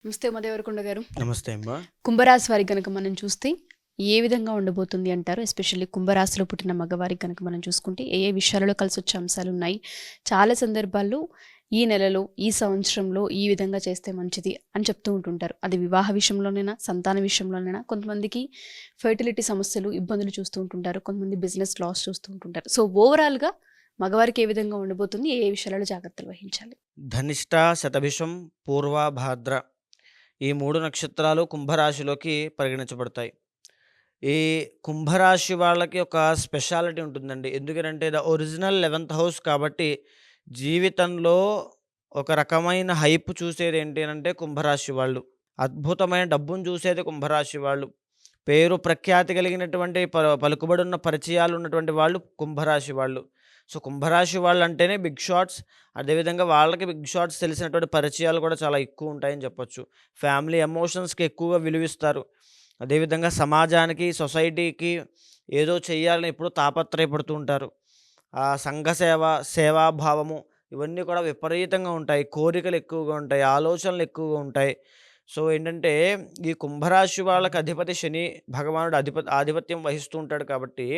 నమస్తే ఉమాదేవరకొండ గారు. నమస్తే అమ్మా. కుంభరాశి వారికి గనక మనం చూస్తే ఏ విధంగా ఉండబోతుంది అంటారు? ఎస్పెషల్లీ కుంభరాశిలో పుట్టిన మగవారికి గనక మనం చూసుకుంటే ఏ ఏ విషయాలలో కలిసొచ్చే అంశాలు ఉన్నాయి? చాలా సందర్భాల్లో ఈ నెలలో, ఈ సంవత్సరంలో ఈ విధంగా చేస్తే మంచిది అని చెప్తూ ఉంటుంటారు. అది వివాహ విషయంలోనైనా, సంతాన విషయంలోనైనా, కొంతమందికి ఫెర్టిలిటీ సమస్యలు, ఇబ్బందులు చూస్తూ ఉంటుంటారు. కొంతమంది బిజినెస్ లాస్ చూస్తూ ఉంటుంటారు. సో ఓవరాల్‌గా మగవారికి ఏ విధంగా ఉండబోతుంది? ఏ ఏ విషయాలలో జాగ్రత్తలు వహించాలి? ధనిష్ట, శతభిషం, పూర్వ, భాద్ర ఈ 3 నక్షత్రాలు కుంభరాశిలోకి పరిగణించబడతాయి. ఈ కుంభరాశి వాళ్ళకి ఒక స్పెషాలిటీ ఉంటుందండి. ఎందుకనంటే ద ఒరిజినల్ 11th హౌస్ కాబట్టి జీవితంలో ఒక రకమైన హైప్ చూసేది ఏంటి అనంటే కుంభరాశి వాళ్ళు. అద్భుతమైన డబ్బును చూసేది కుంభరాశి వాళ్ళు. పేరు ప్రఖ్యాతి కలిగినటువంటి పలుకుబడున్న పరిచయాలు ఉన్నటువంటి వాళ్ళు కుంభరాశి వాళ్ళు. సో, కుంభరాశి వాళ్ళంటేనే బిగ్ షాట్స్. అదేవిధంగా వాళ్ళకి బిగ్ షాట్స్ తెలిసినటువంటి పరిచయాలు కూడా చాలా ఎక్కువ ఉంటాయని చెప్పొచ్చు. ఫ్యామిలీ ఎమోషన్స్‌కి ఎక్కువగా విలువిస్తారు. అదేవిధంగా సమాజానికి, సొసైటీకి ఏదో చేయాలని ఎప్పుడూ తాపత్రయపడుతూ ఉంటారు. సంఘ సేవ, సేవాభావము ఇవన్నీ కూడా విపరీతంగా ఉంటాయి. కోరికలు ఎక్కువగా ఉంటాయి. ఆలోచనలు ఎక్కువగా ఉంటాయి. సో, ఏంటంటే ఈ కుంభరాశి వాళ్ళకి అధిపతి శని భగవానుడు ఆధిపత్యం వహిస్తూ ఉంటాడు కాబట్టి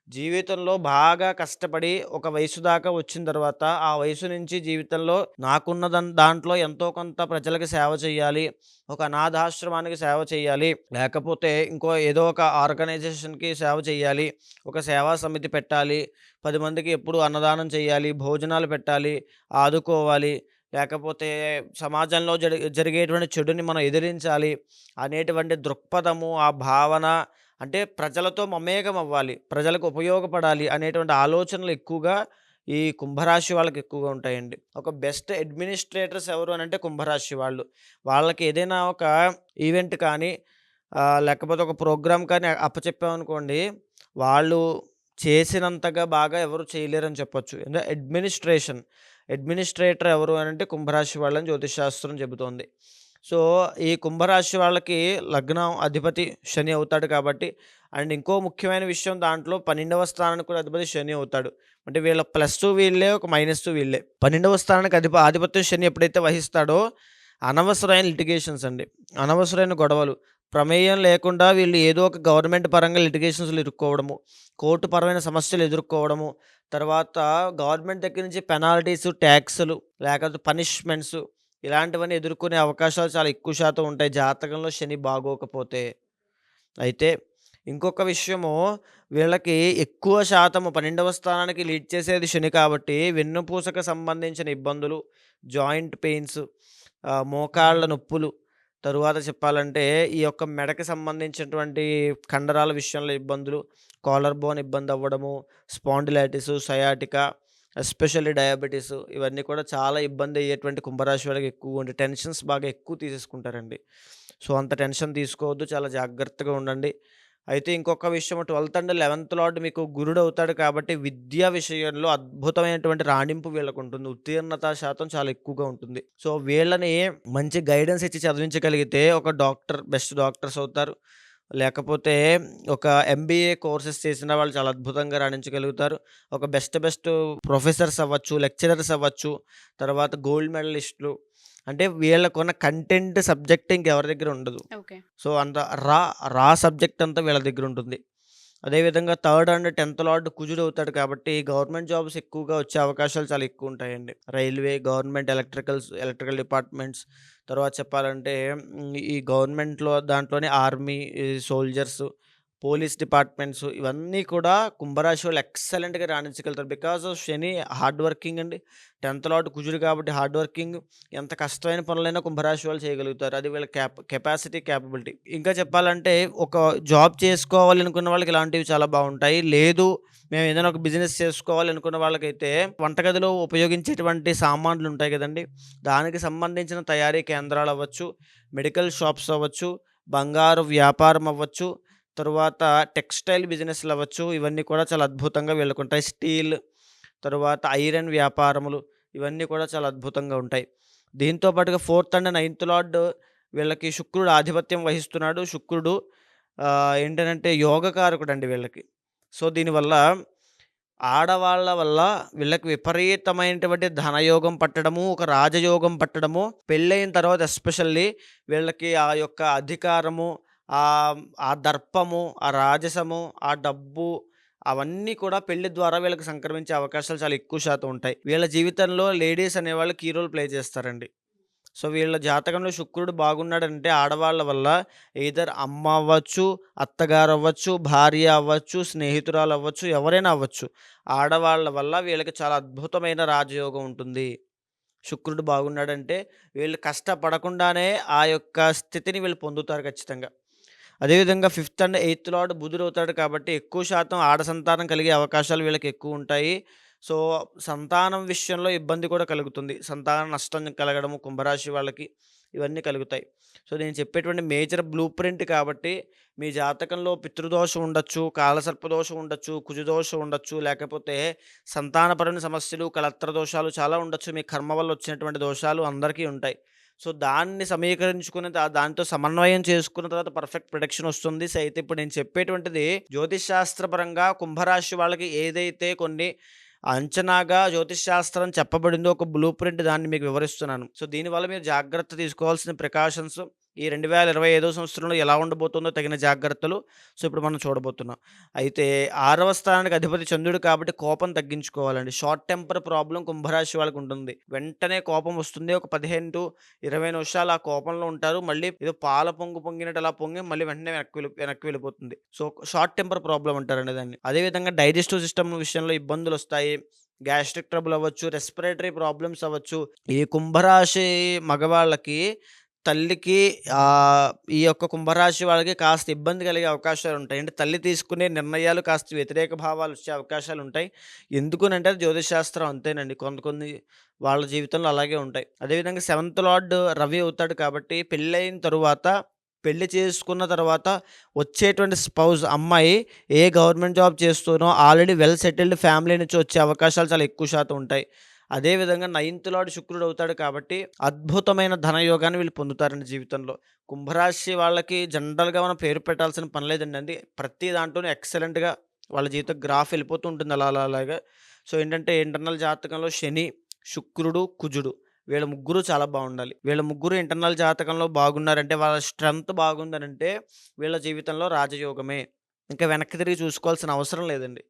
జీవితంలో బాగా కష్టపడి ఒక వయసు దాకా వచ్చిన తర్వాత, ఆ వయసు నుంచి జీవితంలో నాకున్న దాంట్లో ఎంతో కొంత ప్రజలకి సేవ చేయాలి. ఒక అనాథాశ్రమానికి సేవ చేయాలి. లేకపోతే ఇంకో ఏదో ఒక ఆర్గనైజేషన్‌కి సేవ చేయాలి. ఒక సేవా సమితి పెట్టాలి. 10 మందికి ఎప్పుడు అన్నదానం చేయాలి. భోజనాలు పెట్టాలి. ఆదుకోవాలి. లేకపోతే సమాజంలో జరిగేటువంటి చెడుని మనం ఎదిరించాలి అనేటువంటి దృక్పథము, ఆ భావన అంటే ప్రజలతో మమేకం అవ్వాలి. ప్రజలకు ఉపయోగపడాలి అనేటువంటి ఆలోచనలు ఎక్కువగా ఈ కుంభరాశి వాళ్ళకి ఎక్కువగా ఉంటాయండి. ఒక బెస్ట్ అడ్మినిస్ట్రేటర్స్ ఎవరు అనంటే కుంభరాశి వాళ్ళు. వాళ్ళకి ఏదైనా ఒక ఈవెంట్ కానీ లేకపోతే ఒక ప్రోగ్రామ్ కానీ అప్పచెప్పామనుకోండి, వాళ్ళు చేసినంతగా బాగా ఎవరు చేయలేరని చెప్పొచ్చు. అడ్మినిస్ట్రేటర్ ఎవరు అనంటే కుంభరాశి వాళ్ళని జ్యోతిష్ శాస్త్రం చెబుతోంది. సో, ఈ కుంభరాశి వాళ్ళకి లగ్నం అధిపతి శని అవుతాడు కాబట్టి అండ్ ఇంకో ముఖ్యమైన విషయం దాంట్లో 12వ స్థానానికి కూడా అధిపతి శని అవుతాడు. అంటే వీళ్ళ +2 వీళ్ళే, ఒక -2 వీళ్ళే. 12వ స్థానానికి ఆధిపత్యం శని ఎప్పుడైతే వహిస్తాడో అనవసరమైన లిటిగేషన్స్ అండి. అనవసరమైన గొడవలు. ప్రమేయం లేకుండా వీళ్ళు ఏదో ఒక గవర్నమెంట్ పరంగా లిటిగేషన్స్‌లో ఇరుక్కోవడము, కోర్టు పరమైన సమస్యలు ఎదుర్కోవడము, తర్వాత గవర్నమెంట్ దగ్గర నుంచి పెనాల్టీసు, ట్యాక్సులు లేకపోతే పనిష్మెంట్స్ ఇలాంటివన్నీ ఎదుర్కొనే అవకాశాలు చాలా ఎక్కువ శాతం ఉంటాయి జాతకంలో శని బాగోకపోతే. అయితే ఇంకొక విషయము వీళ్ళకి ఎక్కువ శాతము 12వ స్థానానికి లీడ్ చేసేది శని కాబట్టి వెన్నుపూసకు సంబంధించిన ఇబ్బందులు, జాయింట్ పెయిన్స్, మోకాళ్ళ నొప్పులు, తరువాత చెప్పాలంటే ఈ యొక్క మెడకి సంబంధించినటువంటి కండరాల విషయంలో ఇబ్బందులు, కాలర్ బోన్ ఇబ్బంది అవ్వడము, స్పాండిలైటిసు, సయాటికా, ఎస్పెషల్లీ డయాబెటిస్ ఇవన్నీ కూడా చాలా ఇబ్బంది అయ్యేటువంటి కుంభరాశి వాళ్ళకి ఎక్కువ ఉండి టెన్షన్స్ బాగా ఎక్కువ తీసేసుకుంటారండి. సో, అంత టెన్షన్ తీసుకోవద్దు. చాలా జాగ్రత్తగా ఉండండి. అయితే ఇంకొక విషయం 12th అండ్ 11th లార్డ్ మీకు గురుడు అవుతాడు కాబట్టి విద్యా విషయంలో అద్భుతమైనటువంటి రాణింపు వీళ్ళకుంటుంది. ఉత్తీర్ణత శాతం చాలా ఎక్కువగా ఉంటుంది. సో, వీళ్ళని మంచి గైడెన్స్ ఇచ్చి చదివించగలిగితే ఒక డాక్టర్, బెస్ట్ డాక్టర్స్ అవుతారు. లేకపోతే ఒక ఎంబీఏ కోర్సెస్ చేసిన వాళ్ళు చాలా అద్భుతంగా రాణించగలుగుతారు. ఒక బెస్ట్ ప్రొఫెసర్స్ అవ్వచ్చు, లెక్చరర్స్ అవ్వచ్చు, తర్వాత గోల్డ్ మెడలిస్టులు. అంటే వీళ్ళకున్న కంటెంట్ సబ్జెక్ట్ ఇంకెవరి దగ్గర ఉండదు. ఓకే. సో, అంత రా సబ్జెక్ట్ అంతా వీళ్ళ దగ్గరుంటుంది. అదేవిధంగా 3rd అండ్ 10th లార్డ్ కుజుడు అవుతాడు కాబట్టి గవర్నమెంట్ జాబ్స్ ఎక్కువగా వచ్చే అవకాశాలు చాలా ఎక్కువుంటాయండి. రైల్వే, గవర్నమెంట్ ఎలక్ట్రికల్ డిపార్ట్మెంట్స్, తర్వాత చెప్పాలంటే ఈ గవర్నమెంట్‌లో దాంట్లోనే ఆర్మీ, ఈ సోల్జర్స్, పోలీస్ డిపార్ట్మెంట్స్ ఇవన్నీ కూడా కుంభరాశి వాళ్ళు ఎక్సలెంట్‌గా రాణించగలుగుతారు. Because of Shani hard working అండి. 10th లార్డ్ కుజుడు కాబట్టి హార్డ్ వర్కింగ్. ఎంత కష్టమైన పనులైనా కుంభరాశి వాళ్ళు చేయగలుగుతారు. అది వీళ్ళ కెపాసిటీ, కేపబిలిటీ. ఇంకా చెప్పాలంటే ఒక జాబ్ చేసుకోవాలి అనుకున్న వాళ్ళకి ఇలాంటివి చాలా బావుంటాయి. లేదు మేము ఏదైనా ఒక బిజినెస్ చేసుకోవాలి అనుకున్న వాళ్ళకైతే వంటగదిలో ఉపయోగించేటువంటి సామాన్లు ఉంటాయి కదండీ! దానికి సంబంధించిన తయారీ కేంద్రాలు అవ్వచ్చు, మెడికల్ షాప్స్ అవ్వచ్చు, బంగారు వ్యాపారం అవ్వచ్చు, తరువాత టెక్స్‌టైల్ బిజినెస్‌లు అవ్వచ్చు. ఇవన్నీ కూడా చాలా అద్భుతంగా వీళ్ళకుంటాయి. స్టీల్, తరువాత ఐరన్ వ్యాపారములు ఇవన్నీ కూడా చాలా అద్భుతంగా ఉంటాయి. దీంతో పాటుగా 4th అండ్ 9th లార్డ్ వీళ్ళకి శుక్రుడు ఆధిపత్యం వహిస్తున్నాడు. శుక్రుడు ఏంటనంటే యోగకారకుడండి వీళ్ళకి. సో, దీనివల్ల ఆడవాళ్ళ వల్ల వీళ్ళకి విపరీతమైనటువంటి ధనయోగం పట్టడము, ఒక రాజయోగం పట్టడము, పెళ్ళైన తర్వాత ఎస్పెషల్లీ వీళ్ళకి ఆ యొక్క అధికారము, ఆ దర్పము, ఆ రాజసము, ఆ డబ్బు అవన్నీ కూడా పెళ్లి ద్వారా వీళ్ళకి సంక్రమించే అవకాశాలు చాలా ఎక్కువ శాతం ఉంటాయి. వీళ్ళ జీవితంలో లేడీస్ అనేవాళ్ళు కీ రోల్ ప్లే చేస్తారండి. సో, వీళ్ళ జాతకంలో శుక్రుడు బాగున్నాడంటే ఆడవాళ్ళ వల్ల ఎయిదర్ అమ్మ అవ్వచ్చు, అత్తగారు అవ్వచ్చు, భార్య అవ్వచ్చు, స్నేహితురాలు అవ్వచ్చు, ఎవరైనా అవ్వచ్చు. ఆడవాళ్ళ వల్ల వీళ్ళకి చాలా అద్భుతమైన రాజయోగం ఉంటుంది. శుక్రుడు బాగున్నాడంటే వీళ్ళు కష్టపడకుండానే ఆ యొక్క స్థితిని వీళ్ళు పొందుతారు ఖచ్చితంగా. అదేవిధంగా ఫిఫ్త్ అండ్ ఎయిత్ లార్డ్ బుధుడవుతాడు కాబట్టి ఎక్కువ శాతం ఆడ సంతానం కలిగే అవకాశాలు వీళ్ళకి ఎక్కువుంటాయి. సో, సంతానం విషయంలో ఇబ్బంది కూడా కలుగుతుంది. సంతాన నష్టం కలగడము కుంభరాశి వాళ్ళకి ఇవన్నీ కలుగుతాయి. సో, నేను చెప్పేటువంటి మేజర్ బ్లూ ప్రింట్ కాబట్టి మీ జాతకంలో పితృదోషం ఉండొచ్చు, కాలసర్పదోషం ఉండొచ్చు, కుజదోషం ఉండొచ్చు, లేకపోతే సంతానపరమైన సమస్యలు, కలత్ర దోషాలు చాలా ఉండొచ్చు. మీ కర్మ వల్ల వచ్చినటువంటి దోషాలు అందరికీ ఉంటాయి. సో, దాన్ని సమీకరించుకుని దాంతో సమన్వయం చేసుకున్న తర్వాత పర్ఫెక్ట్ ప్రిడిక్షన్ వస్తుంది. సో, అయితే ఇప్పుడు నేను చెప్పేటువంటిది జ్యోతిష్ శాస్త్రపరంగా కుంభరాశి వాళ్ళకి ఏదైతే కొన్ని అంచనాగా జ్యోతిష్ శాస్త్రం చెప్పబడిందో ఒక బ్లూ ప్రింట్ దాన్ని మీకు వివరిస్తున్నాను. సో, దీనివల్ల మీరు జాగ్రత్త తీసుకోవాల్సిన ప్రికాషన్స్ ఈ 2025 సంవత్సరంలో ఎలా ఉండబోతుందో తగిన జాగ్రత్తలు. సో, ఇప్పుడు మనం చూడబోతున్నాం. అయితే 6వ స్థానానికి అధిపతి చంద్రుడు కాబట్టి కోపం తగ్గించుకోవాలండి. షార్ట్ టెంపర్ ప్రాబ్లమ్ కుంభరాశి వాళ్ళకి ఉంటుంది. వెంటనే కోపం వస్తుంది. ఒక 15-20 నిమిషాలు ఆ కోపంలో ఉంటారు. మళ్ళీ ఏదో పాల పొంగు పొంగినట్టు అలా పొంగి మళ్ళీ వెంటనే వెనక్కి వెళ్ళిపోతుంది. సో, షార్ట్ టెంపర్ ప్రాబ్లమ్ అంటారండి దాన్ని. అదేవిధంగా డైజెస్టివ్ సిస్టమ్ విషయంలో ఇబ్బందులొస్తాయి. గ్యాస్ట్రిక్ ట్రబుల్ అవ్వచ్చు, రెస్పిరేటరీ ప్రాబ్లమ్స్ అవ్వచ్చు. ఈ కుంభరాశి మగవాళ్ళకి తల్లికి ఈ యొక్క కుంభరాశి వాళ్ళకి కాస్త ఇబ్బంది కలిగే అవకాశాలుంటాయి. అంటే తల్లి తీసుకునే నిర్ణయాలు కాస్త వ్యతిరేక భావాలొచ్చే అవకాశాలుంటాయి. ఎందుకనంటే అది జ్యోతిష్ శాస్త్రం అంతేనండి. కొన్ని వాళ్ళ జీవితంలో అలాగే ఉంటాయి. అదేవిధంగా సెవెంత్ లార్డ్ రవి అవుతాడు కాబట్టి పెళ్ళైన తరువాత, పెళ్లి చేసుకున్న తర్వాత వచ్చేటువంటి స్పౌజ్ అమ్మాయి ఏ గవర్నమెంట్ జాబ్ చేస్తూనో ఆల్రెడీ వెల్ సెటిల్డ్ ఫ్యామిలీ నుంచి వచ్చే అవకాశాలు చాలా ఎక్కువ శాతం ఉంటాయి. అదేవిధంగా నైన్త్ లార్డ్ శుక్రుడు అవుతాడు కాబట్టి అద్భుతమైన ధనయోగాన్ని వీళ్ళు పొందుతారండి జీవితంలో. కుంభరాశి వాళ్ళకి జనరల్‌గా మనం పేరు పెట్టాల్సిన పని లేదండి. ప్రతి దాంట్లోనూ ఎక్సలెంట్‌గా వాళ్ళ జీవిత గ్రాఫ్ వెళ్ళిపోతూ ఉంటుంది అలాగా. సో, ఏంటంటే ఇంటర్నల్ జాతకంలో శని, శుక్రుడు, కుజుడు వీళ్ళ ముగ్గురు చాలా బాగుండాలి. వీళ్ళ ముగ్గురు ఇంటర్నల్ జాతకంలో బాగున్నారంటే వాళ్ళ స్ట్రెంగ్త్ బాగుందనంటే వీళ్ళ జీవితంలో రాజయోగమే. ఇంకా వెనక్కి తిరిగి చూసుకోవాల్సిన అవసరం లేదండి.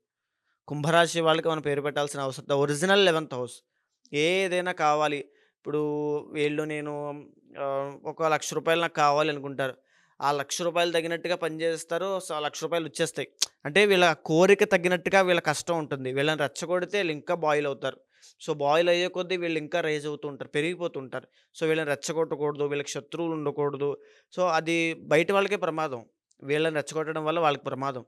కుంభరాశి వాళ్ళకి మనం పేరు పెట్టాల్సిన అవసరం ఒరిజినల్ 11th హౌస్. ఏదైనా కావాలి. ఇప్పుడు నేను ఒక రూ. 1,00,000 నాకు కావాలి అనుకుంటారు. ఆ రూ. 1,00,000 తగినట్టుగా పనిచేస్తారు. సో, ఆ రూ. 1,00,000 వచ్చేస్తాయి. అంటే వీళ్ళ కోరిక తగ్గినట్టుగా వీళ్ళ కష్టం ఉంటుంది. వీళ్ళని రెచ్చగొడితే వీళ్ళు ఇంకా బాయిల్ అవుతారు. సో, బాయిల్ అయ్యే కొద్దీ వీళ్ళు ఇంకా రైజ్ అవుతూ ఉంటారు. పెరిగిపోతూ ఉంటారు. సో, వీళ్ళని రెచ్చగొట్టకూడదు. వీళ్ళకి శత్రువులు ఉండకూడదు. సో, అది బయట వాళ్ళకే ప్రమాదం. వీళ్ళని రెచ్చగొట్టడం వల్ల వాళ్ళకి ప్రమాదం.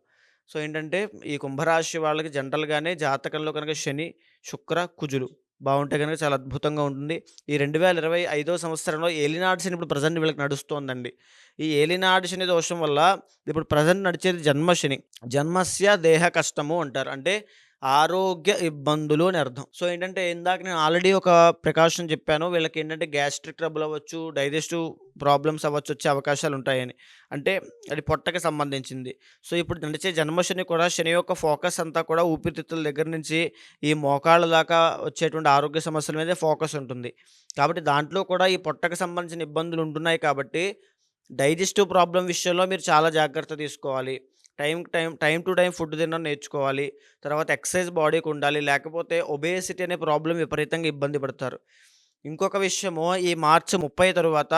సో, ఏంటంటే ఈ కుంభరాశి వాళ్ళకి జనరల్‌గానే జాతకంలో కనుక శని, శుక్ర, కుజులు బావుంటే గనుక చాలా అద్భుతంగా ఉంటుంది. ఈ 2025 సంవత్సరంలో ఏలినాటి శని ఇప్పుడు ప్రెజెంట్ వీళ్ళకి నడుస్తోందండి. ఈ ఏలినాటి శని దోషం వల్ల ఇప్పుడు ప్రెజెంట్ నడిచేది జన్మశని. జన్మస్య దేహ కష్టము అంటారు. అంటే ఆరోగ్య ఇబ్బందులు అని అర్థం. సో, ఏంటంటే ఇందాక నేను ఆల్రెడీ ఒక ప్రికాషన్ చెప్పాను. వీళ్ళకేంటంటే గ్యాస్ట్రిక్ ట్రబుల్ అవ్వచ్చు, డైజెస్టివ్ ప్రాబ్లమ్స్ అవ్వచ్చు వచ్చే అవకాశాలుంటాయని. అంటే అది పొట్టకి సంబంధించింది. సో, ఇప్పుడు నడిచే జన్మశని కూడా శని యొక్క ఫోకస్ అంతా కూడా ఊపిరితిత్తుల దగ్గర నుంచి ఈ మోకాళ్ళ దాకా వచ్చేటువంటి ఆరోగ్య సమస్యల మీదే ఫోకస్ ఉంటుంది. కాబట్టి దాంట్లో కూడా ఈ పొట్టకి సంబంధించిన ఇబ్బందులు ఉంటున్నాయి కాబట్టి డైజెస్టివ్ ప్రాబ్లమ్ విషయంలో మీరు చాలా జాగ్రత్త తీసుకోవాలి. టైమ్ టు టైమ్ ఫుడ్ తినడం నేర్చుకోవాలి. తర్వాత ఎక్సర్సైజ్ బాడీకి ఉండాలి. లేకపోతే ఒబేసిటీ అనే ప్రాబ్లమ్ విపరీతంగా ఇబ్బంది పడతారు. ఇంకొక విషయము ఈ మార్చి 30 తరువాత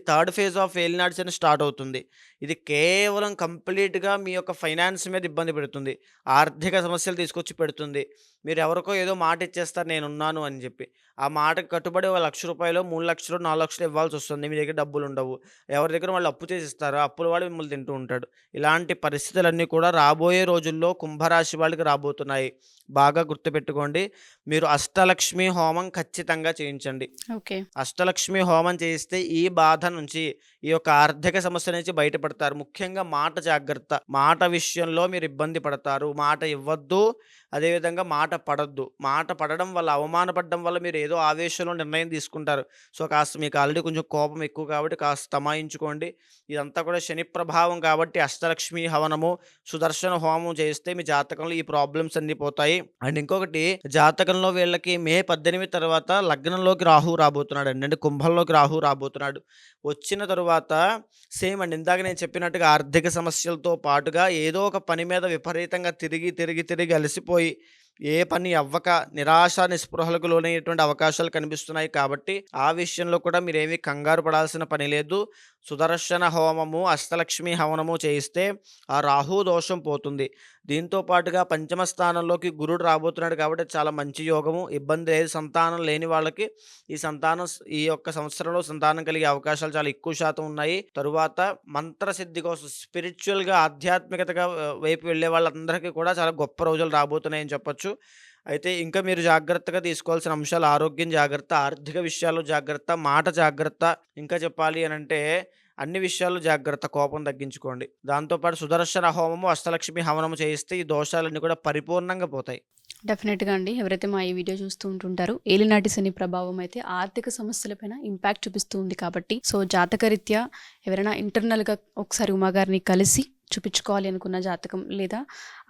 థర్డ్ ఫేజ్ ఆఫ్ ఏలినాటి శని స్టార్ట్ అవుతుంది. ఇది కేవలం కంప్లీట్‌గా మీ యొక్క ఫైనాన్స్ మీద ఇబ్బంది పెడుతుంది. ఆర్థిక సమస్యలు తీసుకొచ్చి పెడుతుంది. మీరు ఎవరికో ఏదో మాట ఇచ్చేస్తారు నేనున్నాను అని చెప్పి. ఆ మాటకు కట్టుబడి ఓ రూ. 1,00,000, 3,00,000, 4,00,000 ఇవ్వాల్సొస్తుంది. మీ దగ్గర డబ్బులుండవు. ఎవరి దగ్గర వాళ్ళు అప్పు చేసి ఇస్తారు. ఆ అప్పుల వాడు మిమ్మల్ని తింటూ ఉంటాడు. ఇలాంటి పరిస్థితులన్నీ కూడా రాబోయే రోజుల్లో కుంభరాశి వాళ్ళకి రాబోతున్నాయి. బాగా గుర్తుపెట్టుకోండి. మీరు అష్టలక్ష్మి హోమం ఖచ్చితంగా చేయించండి. ఓకే. అష్టలక్ష్మి హోమం చేయిస్తే ఈ బాధ నుంచి, ఈ యొక్క ఆర్థిక సమస్య నుంచి బయటపడతారు. ముఖ్యంగా మాట జాగ్రత్త. మాట విషయంలో మీరు ఇబ్బంది పడతారు. మాట ఇవ్వద్దు. అదేవిధంగా మాట పడొద్దు. మాట పడడం వల్ల, అవమానపడడం వల్ల మీరు ఏదో ఆవేశంలో నిర్ణయం తీసుకుంటారు. సో, కాస్త మీకు ఆల్రెడీ కొంచెం కోపం ఎక్కువ కాబట్టి కాస్త తమాయించుకోండి. ఇదంతా కూడా శని ప్రభావం కాబట్టి అష్టలక్ష్మి హవనము, సుదర్శన హోమం చేస్తే మీ జాతకంలో ఈ ప్రాబ్లమ్స్ అన్నీ పోతాయి. అండ్ ఇంకొకటి జాతకంలో వీళ్ళకి మే 18 తర్వాత లగ్నంలోకి రాహువు రాబోతున్నాడండి. అంటే కుంభంలోకి రాహువు రాబోతున్నాడు. వచ్చిన తరువాత సేమ్ అండి ఇందాక నేను చెప్పినట్టుగా ఆర్థిక సమస్యలతో పాటుగా ఏదో ఒక పని మీద విపరీతంగా తిరిగి అలసిపోయి ఏ పని అవ్వక నిరాశ నిస్పృహలకు లోనయ్యేటువంటి అవకాశాలు కనిపిస్తున్నాయి కాబట్టి ఆ విషయంలో కూడా మీరేమీ కంగారు పడాల్సిన పని లేదు. సుదర్శన హోమము, అష్టలక్ష్మి హవనము చేయిస్తే ఆ రాహు దోషం పోతుంది. దీంతో పాటుగా పంచమ స్థానంలోకి గురుడు రాబోతున్నాడు కాబట్టి చాలా మంచి యోగము. ఇబ్బంది లేదు. సంతానం లేని వాళ్ళకి ఈ యొక్క సంవత్సరంలో సంతానం కలిగే అవకాశాలు చాలా ఎక్కువ శాతం ఉన్నాయి. తరువాత మంత్రసిద్ధి కోసం స్పిరిచువల్‌గా ఆధ్యాత్మికతగా వైపు వెళ్ళే వాళ్ళందరికీ కూడా చాలా గొప్ప రోజులు రాబోతున్నాయని చెప్పొచ్చు. అయితే ఇంకా మీరు జాగ్రత్తగా తీసుకోవాల్సిన అంశాలు ఆరోగ్యం జాగ్రత్త, ఆర్థిక విషయాల్లో జాగ్రత్త, మాట జాగ్రత్త. ఇంకా చెప్పాలి అనంటే అన్ని విషయాల్లో జాగ్రత్త. కోపం తగ్గించుకోండి. దాంతో పాటు సుదర్శన హోమము, అష్టలక్ష్మి హవనము చేయిస్తే ఈ దోషాలన్నీ కూడా పరిపూర్ణంగా పోతాయి. డెఫినెట్‌గా అండి. ఎవరైతే మా ఈ వీడియో చూస్తూ ఉంటుంటారో ఏలినాటి శని ప్రభావం అయితే ఆర్థిక సమస్యలపైన ఇంపాక్ట్ చూపిస్తూ ఉంది కాబట్టి సో జాతకరీత్యా ఎవరైనా ఇంటర్నల్‌గా ఒకసారి ఉమాగారిని కలిసి చూపించుకోవాలి అనుకున్న జాతకం లేదా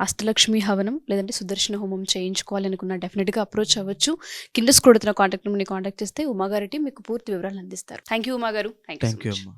అష్టలక్ష్మి హవనం లేదంటే సుదర్శన హోమం చేయించుకోవాలి అనుకున్న డెఫినెట్‌గా అప్రోచ్ అవ్వచ్చు. కింద స్క్రోల్ అవుతున్న కాంటాక్ట్ నెంబర్‌ని కాంటాక్ట్ చేస్తే ఉమాగారి టీం మీకు పూర్తి వివరాలు అందిస్తారు. థ్యాంక్ యూ ఉమాగారు. Thank you so thank you much. అమ్మా.